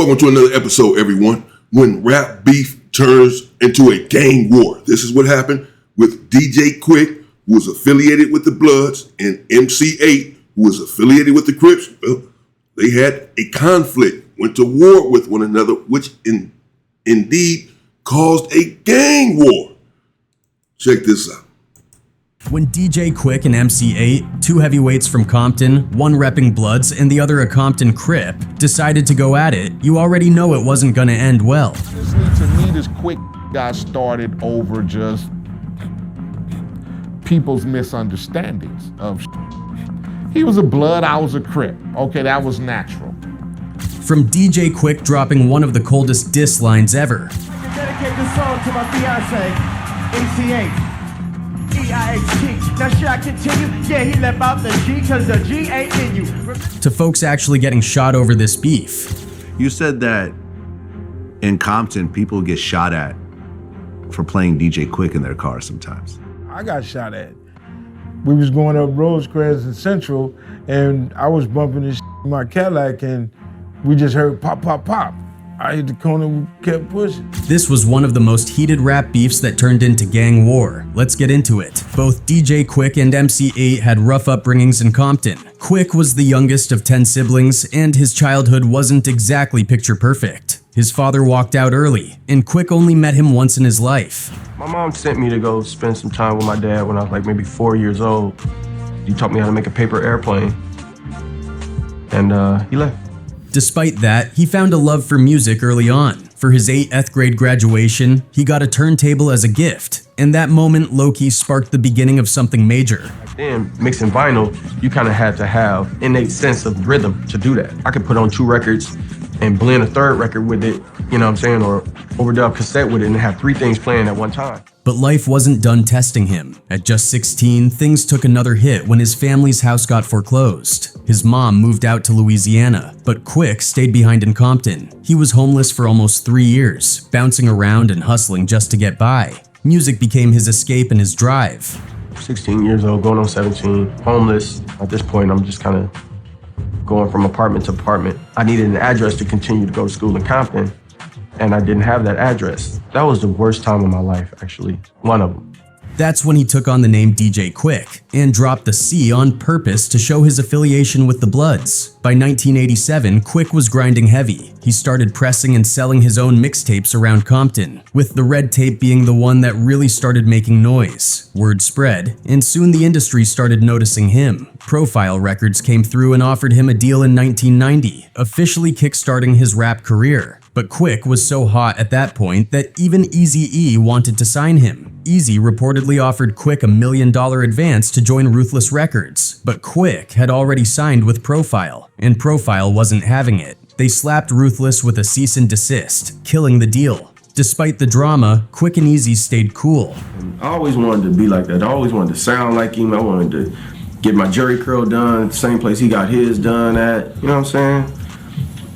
Welcome to another episode, everyone. When rap beef turns into a gang war. This is what happened with DJ Quik, who was affiliated with the Bloods, and MC Eiht, who was affiliated with the Crips. Well, they had a conflict, went to war with one another, which indeed caused a gang war. Check this out. When DJ Quik and MC Eiht, two heavyweights from Compton, one repping Bloods and the other a Compton Crip, decided to go at it, you already know it wasn't gonna end well. Honestly, to me, this Quik got started over just people's misunderstandings of He was a Blood, I was a Crip. Okay, that was natural. From DJ Quik dropping one of the coldest diss lines ever. I dedicate this song to my fiance, MC Eiht. Eiht. Now should I continue? Yeah, he left out the G cause the G ain't in you. To folks actually getting shot over this beef. You said that in Compton, people get shot at for playing DJ Quik in their car sometimes. I got shot at. We was going up Rosecrans and Central, and I was bumping this in my Cadillac, and we just heard pop, pop, pop. I hit the corner and kept pushing. This was one of the most heated rap beefs that turned into gang war. Let's get into it. Both DJ Quik and MC Eiht had rough upbringings in Compton. Quik was the youngest of 10 siblings, and his childhood wasn't exactly picture perfect. His father walked out early, and Quik only met him once in his life. My mom sent me to go spend some time with my dad when I was like maybe 4 years old. He taught me how to make a paper airplane, and he left. Despite that, he found a love for music early on. For his 8th grade graduation, he got a turntable as a gift, and that moment low-key sparked the beginning of something major. Back then, mixing vinyl, you kind of had to have innate sense of rhythm to do that. I could put on 2 records and blend a 3rd record with it, you know what I'm saying, or overdub cassette with it and have 3 things playing at one time. But life wasn't done testing him. At just 16, things took another hit when his family's house got foreclosed. His mom moved out to Louisiana, but Quik stayed behind in Compton. He was homeless for almost 3 years, bouncing around and hustling just to get by. Music became his escape and his drive. 16 years old, going on 17, homeless. At this point, I'm just kind of going from apartment to apartment. I needed an address to continue to go to school in Compton, and I didn't have that address. That was the worst time of my life, actually. One of them. That's when he took on the name DJ Quik and dropped the C on purpose to show his affiliation with the Bloods. By 1987, Quik was grinding heavy. He started pressing and selling his own mixtapes around Compton, with the red tape being the one that really started making noise. Word spread, and soon the industry started noticing him. Profile Records came through and offered him a deal in 1990, officially kickstarting his rap career. But Quik was so hot at that point that even Eazy-E wanted to sign him. Eazy reportedly offered Quik $1 million advance to join Ruthless Records, but Quik had already signed with Profile, and Profile wasn't having it. They slapped Ruthless with a cease and desist, killing the deal. Despite the drama, Quik and Eazy stayed cool. I always wanted to be like that. I always wanted to sound like him. I wanted to get my jerry curl done at the same place he got his done at. You know what I'm saying?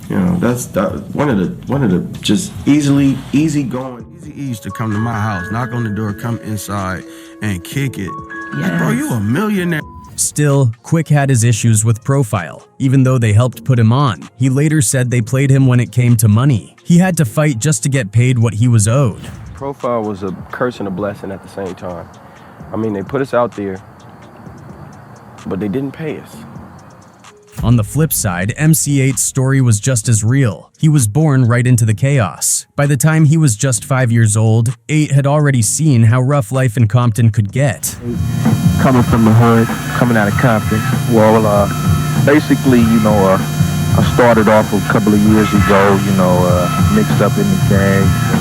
You know, that's one of the just easy going. Easy used to come to my house, knock on the door, come inside, and kick it. Like, bro, you a millionaire. Still, Quik had his issues with Profile. Even though they helped put him on, he later said they played him when it came to money. He had to fight just to get paid what he was owed. Profile was a curse and a blessing at the same time. I mean, they put us out there, but they didn't pay us. On the flip side, MC Eiht's story was just as real. He was born right into the chaos. By the time he was just 5 years old, Eiht had already seen how rough life in Compton could get. Coming from the hood, coming out of Compton, well, basically, I started off a couple of years ago, mixed up in the gangs,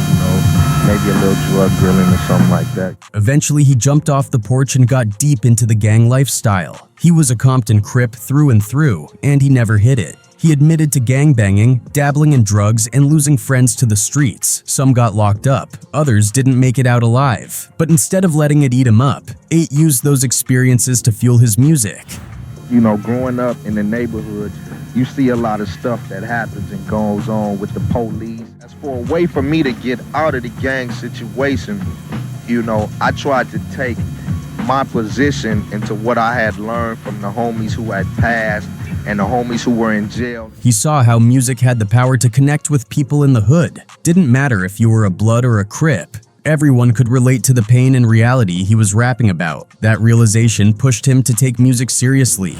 maybe a little drug dealing or something like that. Eventually, he jumped off the porch and got deep into the gang lifestyle. He was a Compton Crip through and through, and he never hid it. He admitted to gangbanging, dabbling in drugs, and losing friends to the streets. Some got locked up, others didn't make it out alive. But instead of letting it eat him up, Eiht used those experiences to fuel his music. Growing up in the neighborhood, you see a lot of stuff that happens and goes on with the police. As for a way for me to get out of the gang situation, I tried to take my position into what I had learned from the homies who had passed and the homies who were in jail. He saw how music had the power to connect with people in the hood. Didn't matter if you were a Blood or a Crip. Everyone could relate to the pain and reality he was rapping about. That realization pushed him to take music seriously.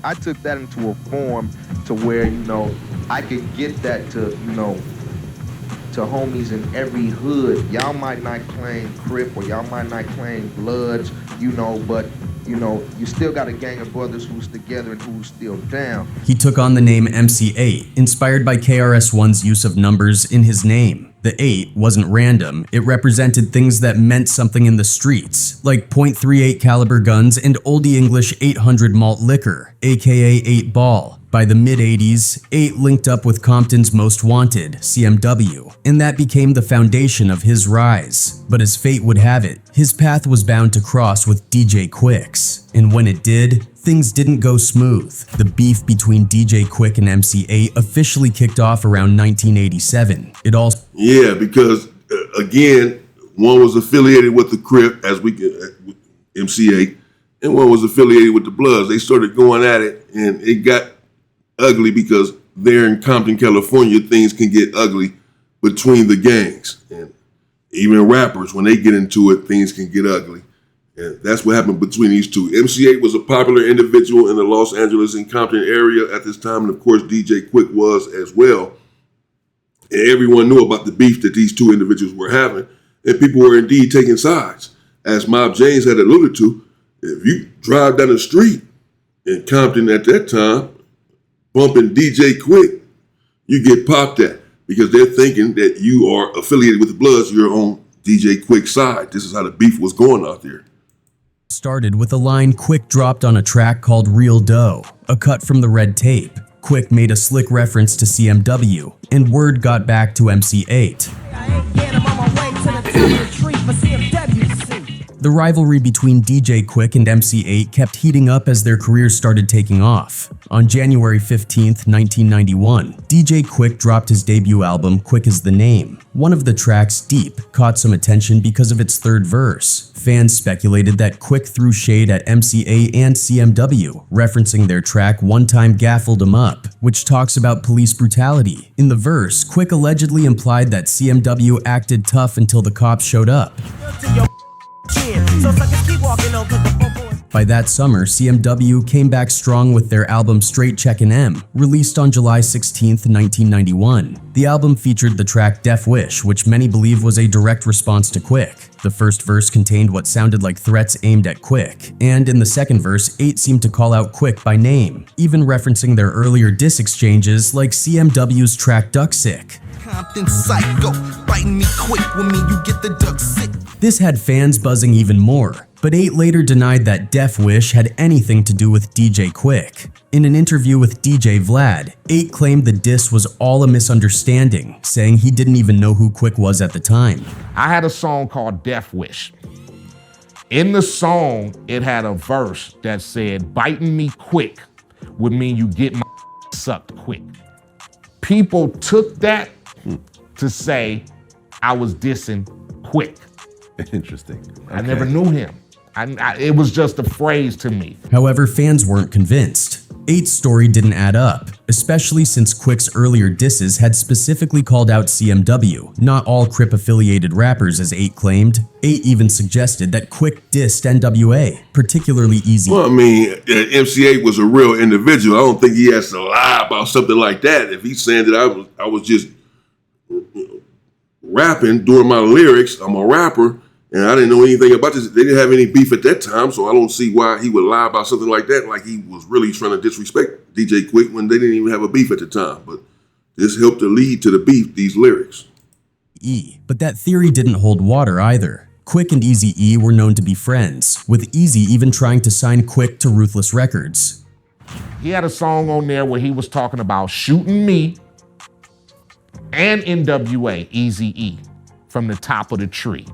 I took that into a form to where, you know, I could get that to, you know, to homies in every hood. Y'all might not claim Crip or y'all might not claim Bloods, you know, but you know, you still got a gang of brothers who's together and who's still down. He took on the name MC Eiht, inspired by KRS-One's use of numbers in his name. The 8 wasn't random, it represented things that meant something in the streets, like .38 caliber guns and Oldie English 800 malt liquor, aka 8 Ball. By the mid-80s, 8 linked up with Compton's Most Wanted, CMW, and that became the foundation of his rise. But as fate would have it, his path was bound to cross with DJ Quik's. And when it did, things didn't go smooth. The beef between DJ Quik and MC Eiht officially kicked off around 1987. It all... Yeah, because, again, one was affiliated with the Crip, as we MC Eiht, and one was affiliated with the Bloods. They started going at it, and it got ugly because there in Compton, California, things can get ugly between the gangs. And even rappers, when they get into it, things can get ugly. And that's what happened between these two. MC Eiht was a popular individual in the Los Angeles and Compton area at this time, and of course DJ Quik was as well. And everyone knew about the beef that these two individuals were having, and people were indeed taking sides. As Mob James had alluded to, if you drive down the street in Compton at that time, bumping DJ Quik, you get popped at because they're thinking that you are affiliated with the Bloods, you're on DJ Quik's side. This is how the beef was going out there. Started with a line Quik dropped on a track called Real Dough, a cut from the Red Tape. Quik made a slick reference to CMW, and word got back to MC Eiht. The rivalry between DJ Quik and MC Eiht kept heating up as their careers started taking off. On January 15, 1991, DJ Quik dropped his debut album, Quik is the Name. One of the tracks, Deep, caught some attention because of its third verse. Fans speculated that Quik threw shade at MC Eiht and CMW, referencing their track One Time Gaffled 'Em Up, which talks about police brutality. In the verse, Quik allegedly implied that CMW acted tough until the cops showed up. By that summer, CMW came back strong with their album Straight Checkin' M, released on July 16, 1991. The album featured the track Death Wish, which many believe was a direct response to Quik. The first verse contained what sounded like threats aimed at Quik, and in the second verse, Eiht seemed to call out Quik by name, even referencing their earlier diss exchanges like CMW's track Duck Sick. Compton psycho, biting me quick when me you get the duck sick. This had fans buzzing even more, but Eiht later denied that Death Wish had anything to do with DJ Quik. In an interview with DJ Vlad, Eiht claimed the diss was all a misunderstanding, saying he didn't even know who Quik was at the time. I had a song called Death Wish. In the song, it had a verse that said, biting me quick would mean you get my sucked quick. People took that to say I was dissing Quik. Interesting. Okay. I never knew him. It was just a phrase to me. However, fans weren't convinced. Eiht's story didn't add up, especially since Quik's earlier disses had specifically called out CMW, not all Crip-affiliated rappers as Eiht claimed. Eiht even suggested that Quik dissed NWA, particularly Eazy. Well, I mean, MC Eiht was a real individual. I don't think he has to lie about something like that. If he's saying that I was just rapping, doing my lyrics, I'm a rapper, and I didn't know anything about this. They didn't have any beef at that time, so I don't see why he would lie about something like that, like he was really trying to disrespect DJ Quik when they didn't even have a beef at the time. But this helped to lead to the beef, these lyrics. But that theory didn't hold water either. Quik and Eazy-E were known to be friends, with Eazy even trying to sign Quik to Ruthless Records. He had a song on there where he was talking about shooting me and NWA, Eazy-E, from the top of the tree,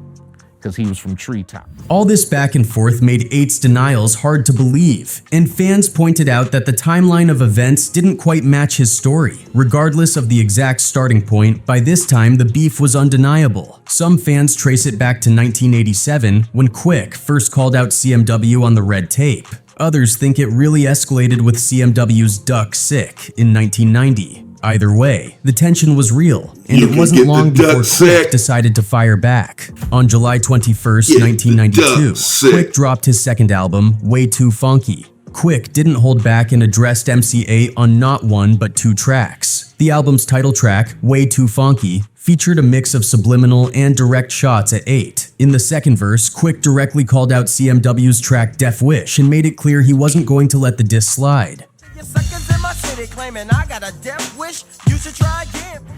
because he was from Treetop. All this back and forth made Eiht's denials hard to believe, and fans pointed out that the timeline of events didn't quite match his story. Regardless of the exact starting point, by this time the beef was undeniable. Some fans trace it back to 1987 when Quik first called out CMW on the Red Tape. Others think it really escalated with CMW's Duck Sick in 1990. Either way, the tension was real, and it wasn't long before Quik decided to fire back. On July 21st, 1992, Quik dropped his second album, Way Too Funky. Quik didn't hold back and addressed MC Eiht on not one but two tracks. The album's title track, Way Too Funky, featured a mix of subliminal and direct shots at Eiht. In the second verse, Quik directly called out CMW's track Death Wish and made it clear he wasn't going to let the diss slide.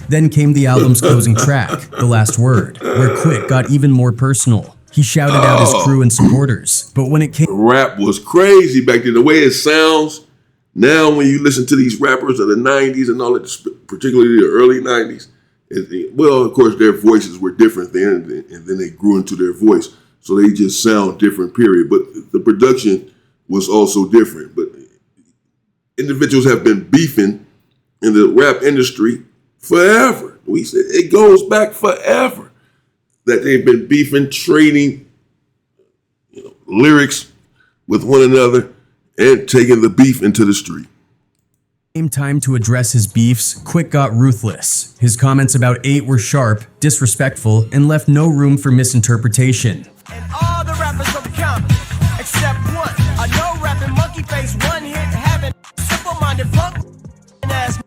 Then came the album's closing track, The Last Word, where Quik got even more personal. He shouted out his crew and supporters, but when it came— Rap was crazy back then, the way it sounds. Now when you listen to these rappers of the 90s and all that, particularly the early 90s, well, of course, their voices were different then, and then they grew into their voice, so they just sound different, period. But the production was also different. But individuals have been beefing in the rap industry forever. We said it goes back forever that they've been beefing, trading, lyrics with one another and taking the beef into the street. Came time to address his beefs, Quik got ruthless. His comments about Eiht were sharp, disrespectful, and left no room for misinterpretation. And all the rappers from Compton, except one, a no-rapping monkey face, one hit having simple-minded punk ass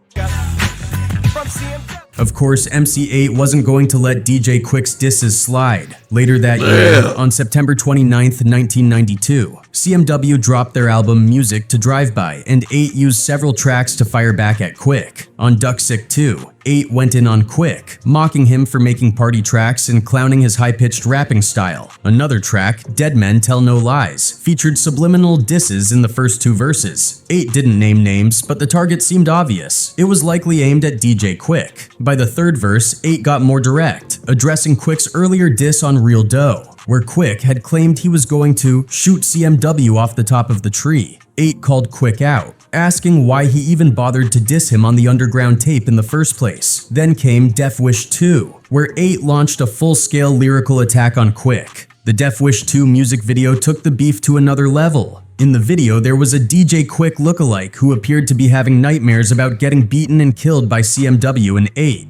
from CMW. Of course, MC Eiht wasn't going to let DJ Quik's disses slide. Later that year, on September 29th, 1992, CMW dropped their album Music to Drive By, and Eiht used several tracks to fire back at Quik. On Duck Sick 2, Eiht went in on Quik, mocking him for making party tracks and clowning his high-pitched rapping style. Another track, Dead Men Tell No Lies, featured subliminal disses in the first two verses. Eiht didn't name names, but the target seemed obvious. It was likely aimed at DJ Quik. By the third verse, Eiht got more direct, addressing Quik's earlier diss on Real Dough, where Quik had claimed he was going to shoot CMW off the top of the tree. Eiht called Quik out, asking why he even bothered to diss him on the underground tape in the first place. Then came Death Wish 2, where Eiht launched a full-scale lyrical attack on Quik. The Death Wish 2 music video took the beef to another level. In the video, there was a DJ Quik lookalike who appeared to be having nightmares about getting beaten and killed by CMW and Eiht.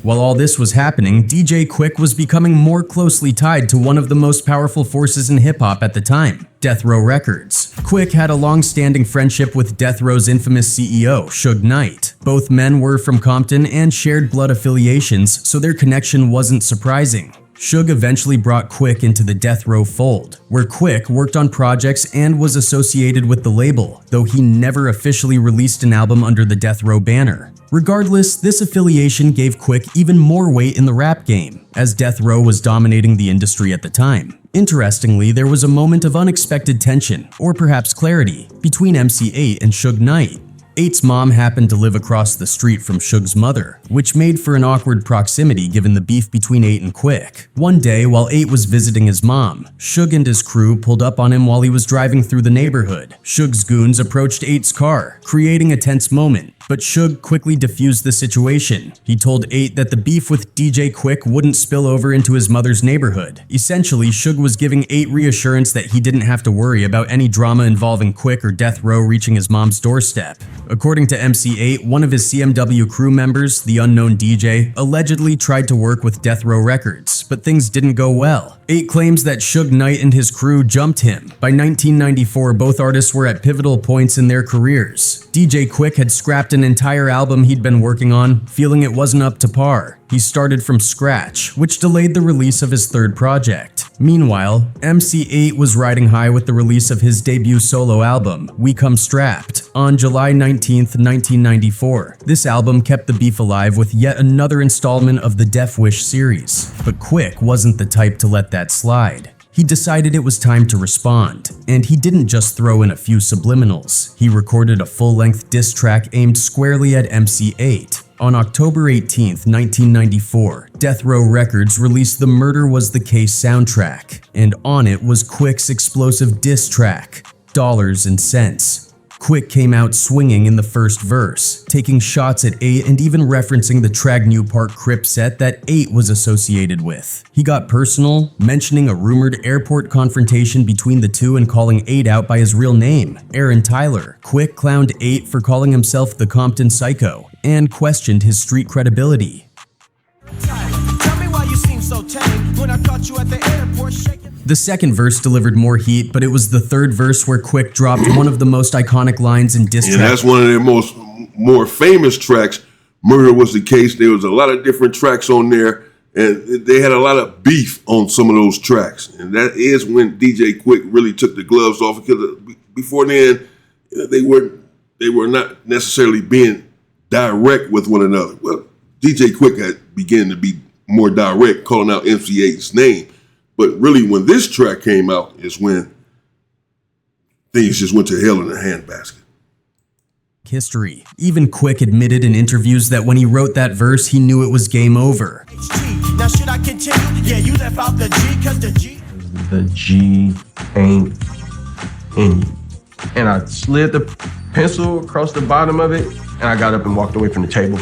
While all this was happening, DJ Quik was becoming more closely tied to one of the most powerful forces in hip-hop at the time, Death Row Records. Quik had a long-standing friendship with Death Row's infamous CEO, Suge Knight. Both men were from Compton and shared blood affiliations, so their connection wasn't surprising. Suge eventually brought Quik into the Death Row fold, where Quik worked on projects and was associated with the label, though he never officially released an album under the Death Row banner. Regardless, this affiliation gave Quik even more weight in the rap game, as Death Row was dominating the industry at the time. Interestingly, there was a moment of unexpected tension, or perhaps clarity, between MC Eiht and Suge Knight. Eiht's mom happened to live across the street from Suge's mother, which made for an awkward proximity given the beef between Eiht and Quik. One day, while Eiht was visiting his mom, Suge and his crew pulled up on him while he was driving through the neighborhood. Suge's goons approached Eiht's car, creating a tense moment, but Suge quickly diffused the situation. He told Eiht that the beef with DJ Quik wouldn't spill over into his mother's neighborhood. Essentially, Suge was giving Eiht reassurance that he didn't have to worry about any drama involving Quik or Death Row reaching his mom's doorstep. According to MC Eiht, one of his CMW crew members, the unknown DJ, allegedly tried to work with Death Row Records, but things didn't go well. Eiht claims that Suge Knight and his crew jumped him. By 1994, both artists were at pivotal points in their careers. DJ Quik had scrapped an entire album he'd been working on, feeling it wasn't up to par. He started from scratch, which delayed the release of his third project. Meanwhile, MC Eiht was riding high with the release of his debut solo album, We Come Strapped, on July 19th, 1994. This album kept the beef alive with yet another installment of the Death Wish series. But Quik wasn't the type to let that slide. He decided it was time to respond, and he didn't just throw in a few subliminals. He recorded a full-length diss track aimed squarely at MC Eiht. On October 18, 1994, Death Row Records released the Murder Was the Case soundtrack, and on it was Quik's explosive diss track, Dollars and Cents. Quik came out swinging in the first verse, taking shots at Eiht and even referencing the Tragnew Park Crip set that Eiht was associated with. He got personal, mentioning a rumored airport confrontation between the two and calling Eiht out by his real name, Aaron Tyler. Quik clowned Eiht for calling himself the Compton Psycho and questioned his street credibility. Tell me why you seem so tame when I caught you at the airport shaking. The second verse delivered more heat, but it was the third verse where Quik dropped one of the most iconic lines in diss track. And that's one of their more famous tracks. Murder Was the Case. There was a lot of different tracks on there, and they had a lot of beef on some of those tracks. And that is when DJ Quik really took the gloves off, because before then, they were not necessarily being direct with one another. Well, DJ Quik had began to be more direct, calling out MC Eiht's name. But really, when this track came out is when things just went to hell in a handbasket. History. Even Quik admitted in interviews that when he wrote that verse, he knew it was game over. Now should I continue? Yeah, you left out the G, cause the G. The G ain't in you. And I slid the pencil across the bottom of it, and I got up and walked away from the table.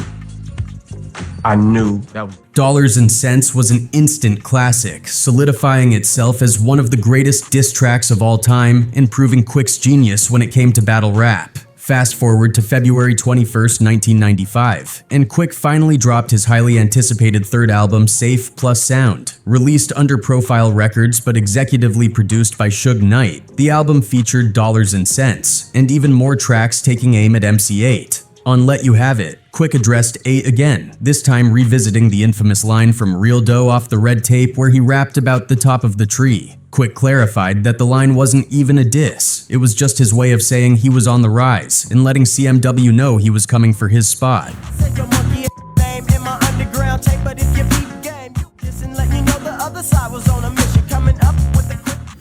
I knew that was... Dollars and Cents was an instant classic, solidifying itself as one of the greatest diss tracks of all time and proving Quik's genius when it came to battle rap. Fast forward to February 21st, 1995, and Quik finally dropped his highly anticipated third album, Safe Plus Sound. Released under Profile Records but executively produced by Suge Knight, the album featured Dollars and Cents, and even more tracks taking aim at MC Eiht. On Let You Have It, Quik addressed Eiht again, this time revisiting the infamous line from Real Dough off the Red Tape where he rapped about the top of the tree. Quik clarified that the line wasn't even a diss, it was just his way of saying he was on the rise and letting CMW know he was coming for his spot.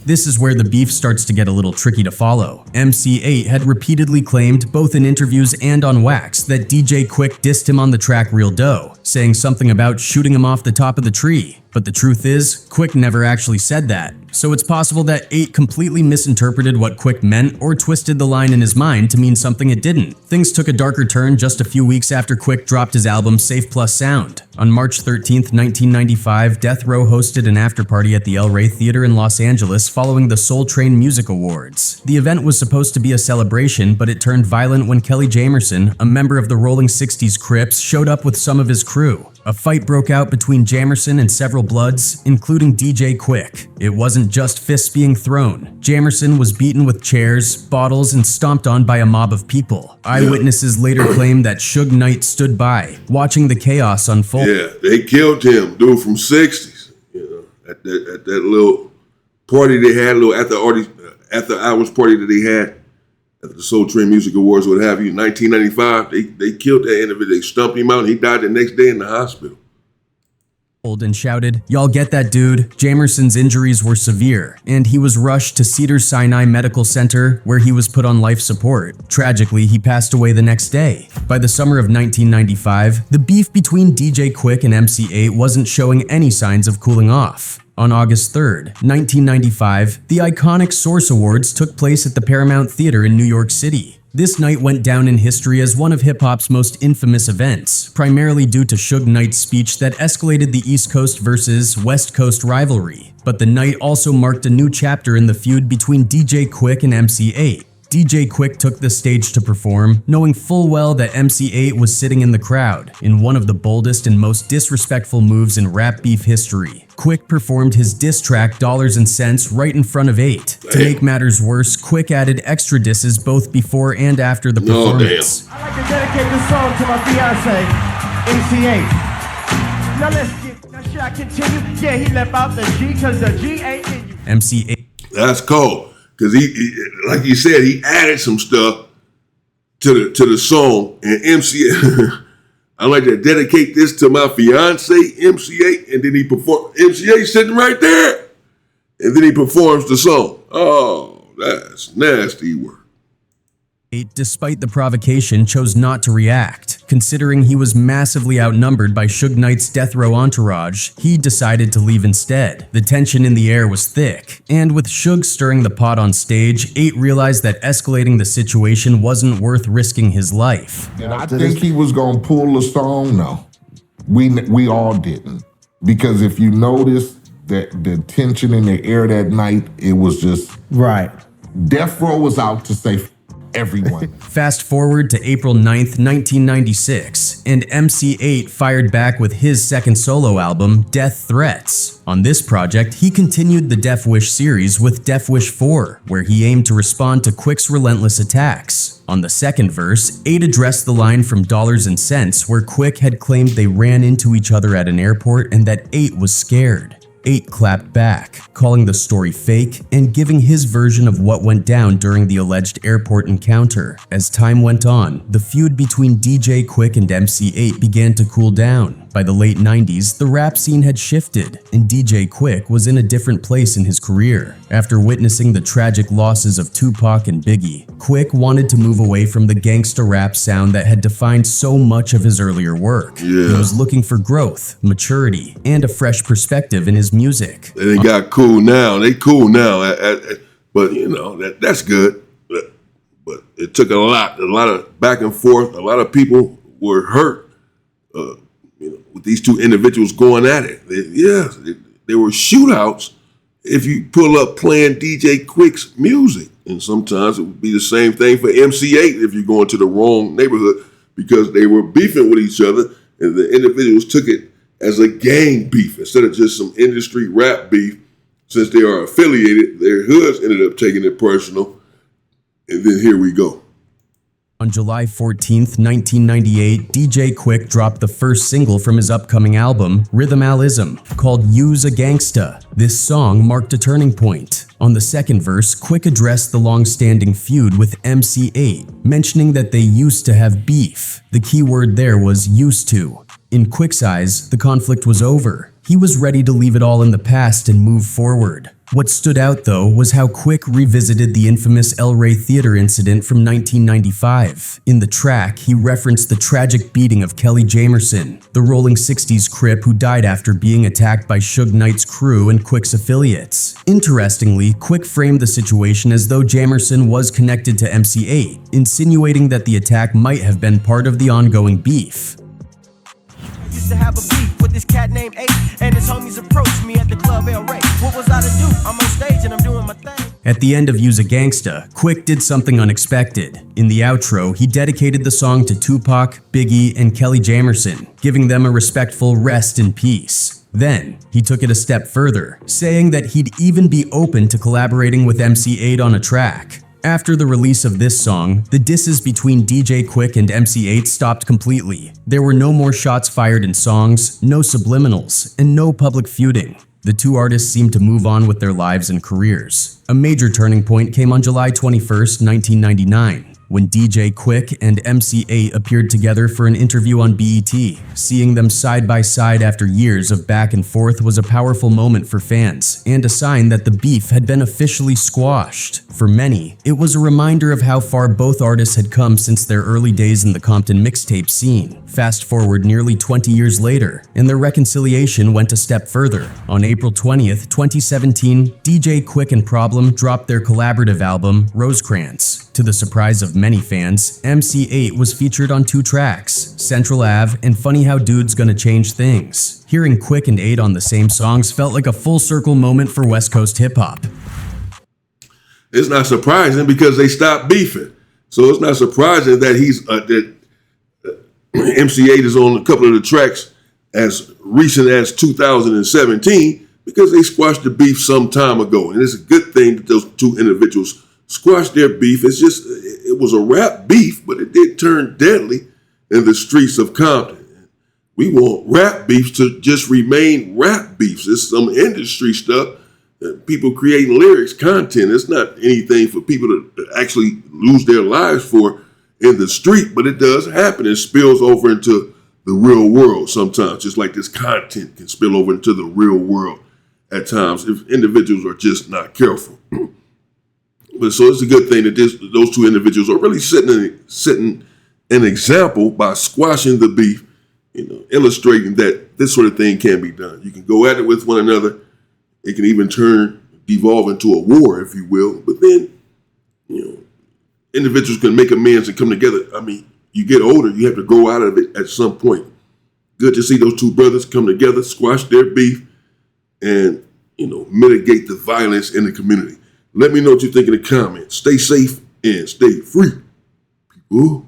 This is where the beef starts to get a little tricky to follow. MC Eiht had repeatedly claimed, both in interviews and on wax, that DJ Quik dissed him on the track Real Dough, saying something about shooting him off the top of the tree. But the truth is, Quik never actually said that. So it's possible that Eiht completely misinterpreted what Quik meant or twisted the line in his mind to mean something it didn't. Things took a darker turn just a few weeks after Quik dropped his album Safe Plus Sound. On March 13th, 1995, Death Row hosted an after-party at the El Rey Theater in Los Angeles following the Soul Train Music Awards. The event was supposed to be a celebration, but it turned violent when Kelly Jamerson, a member of the Rolling 60s Crips, showed up with some of his crew. A fight broke out between Jamerson and several Bloods, including DJ Quik. It wasn't just fists being thrown. Jamerson was beaten with chairs, bottles, and stomped on by a mob of people. Eyewitnesses later claimed that Suge Knight stood by, watching the chaos unfold. Yeah, they killed him, dude from 60s. You know, at that little party they had, a little after hours party that they had at the Soul Train Music Awards, what have you, in 1995, they killed that individual. They stumped him out, and he died the next day in the hospital. And shouted, "Y'all get that dude?" Jamerson's injuries were severe, and he was rushed to Cedars-Sinai Medical Center, where he was put on life support. Tragically, he passed away the next day. By the summer of 1995, the beef between DJ Quik and MC Eiht wasn't showing any signs of cooling off. On August 3rd, 1995, the iconic Source Awards took place at the Paramount Theater in New York City. This night went down in history as one of hip-hop's most infamous events, primarily due to Suge Knight's speech that escalated the East Coast versus West Coast rivalry. But the night also marked a new chapter in the feud between DJ Quik and MC Eiht. DJ Quik took the stage to perform, knowing full well that MC Eiht was sitting in the crowd. In one of the boldest and most disrespectful moves in rap beef history, Quik performed his diss track Dollars and Cents right in front of Eiht. To make matters worse, Quik added extra disses both before and after the performance. I'd like to dedicate this song to my fiance, MC Eiht. Now should I continue? Yeah, he left out the G because the G ain't in you. MC Eiht. That's cold. Because he, like you said, he added some stuff to the song. And MC, I like to dedicate this to my fiance, MC Eiht, and then he performed. MC Eiht sitting right there, and then he performs the song. Oh, that's nasty work. despite the provocation, chose not to react. Considering he was massively outnumbered by Suge Knight's death row entourage, he decided to leave instead. The tension in the air was thick, and with Suge stirring the pot on stage, Eiht realized that escalating the situation wasn't worth risking his life. And I think he was gonna pull the song. No, we all didn't, because if you notice that the tension in the air that night, it was just right. Death Row was out to say everyone. Fast forward to April 9th, 1996, and MC Eiht fired back with his second solo album, Death Threats. On this project, he continued the Death Wish series with Death Wish 4, where he aimed to respond to Quik's relentless attacks. On the second verse, Eiht addressed the line from Dollars and Cents, where Quik had claimed they ran into each other at an airport and that Eiht was scared. Eiht clapped back, calling the story fake and giving his version of what went down during the alleged airport encounter. As time went on, the feud between DJ Quik and MC Eiht began to cool down. By the late 90s, the rap scene had shifted, and DJ Quik was in a different place in his career. After witnessing the tragic losses of Tupac and Biggie, Quik wanted to move away from the gangsta rap sound that had defined so much of his earlier work. He was looking for growth, maturity, and a fresh perspective in his music. They got cool now. They cool now, but you know that's good. But it took a lot of back and forth. A lot of people were hurt. With these two individuals going at it. There were shootouts if you pull up playing DJ Quik's music. And sometimes it would be the same thing for MC Eiht if you go into the wrong neighborhood, because they were beefing with each other and the individuals took it as a gang beef instead of just some industry rap beef. Since they are affiliated, their hoods ended up taking it personal. And then here we go. On July 14th, 1998, DJ Quik dropped the first single from his upcoming album, Rhythmalism, called Use a Gangsta. This song marked a turning point. On the second verse, Quik addressed the long-standing feud with MC Eiht, mentioning that they used to have beef. The key word there was used to. In Quik's eyes, the conflict was over. He was ready to leave it all in the past and move forward. What stood out, though, was how Quik revisited the infamous El Rey Theater incident from 1995. In the track, he referenced the tragic beating of Kelly Jamerson, the Rolling 60s Crip who died after being attacked by Suge Knight's crew and Quik's affiliates. Interestingly, Quik framed the situation as though Jamerson was connected to MC Eiht, insinuating that the attack might have been part of the ongoing beef. Used to have a beef with this cat named Eiht, and his homies approached me at the club El Rey. What was I to do? I'm on stage and I'm doing my thing. At the end of Use a Gangsta, Quik did something unexpected. In the outro, he dedicated the song to Tupac, Biggie, and Kelly Jamerson, giving them a respectful rest in peace. Then, he took it a step further, saying that he'd even be open to collaborating with MC Eiht on a track. After the release of this song, the disses between DJ Quik and MC Eiht stopped completely. There were no more shots fired in songs, no subliminals, and no public feuding. The two artists seemed to move on with their lives and careers. A major turning point came on July 21st, 1999. When DJ Quik and MC Eiht appeared together for an interview on BET. Seeing them side by side after years of back and forth was a powerful moment for fans, and a sign that the beef had been officially squashed. For many, it was a reminder of how far both artists had come since their early days in the Compton mixtape scene. Fast forward nearly 20 years later, and their reconciliation went a step further. On April 20th, 2017, DJ Quik and Problem dropped their collaborative album, Rosecrans. To the surprise of many fans, MC Eiht was featured on 2 tracks, Central Ave and Funny How Dude's Gonna Change Things. Hearing Quik and Eiht on the same songs felt like a full circle moment for West Coast hip-hop. It's not surprising because they stopped beefing. So it's not surprising that MC Eiht is on a couple of the tracks as recent as 2017 because they squashed the beef some time ago. And it's a good thing that those two individuals squashed their beef. It was a rap beef, but it did turn deadly in the streets of Compton. We want rap beefs to just remain rap beefs. It's some industry stuff. People creating lyrics, content. It's not anything for people to actually lose their lives for in the street, but it does happen. It spills over into the real world sometimes, just like this content can spill over into the real world at times if individuals are just not careful. so it's a good thing that those two individuals are really setting an example by squashing the beef, illustrating that this sort of thing can be done. You can go at it with one another. It can even devolve into a war, if you will. But then, individuals can make amends and come together. I mean, you get older, you have to grow out of it at some point. Good to see those two brothers come together, squash their beef, and, mitigate the violence in the community. Let me know what you think in the comments. Stay safe and stay free, people.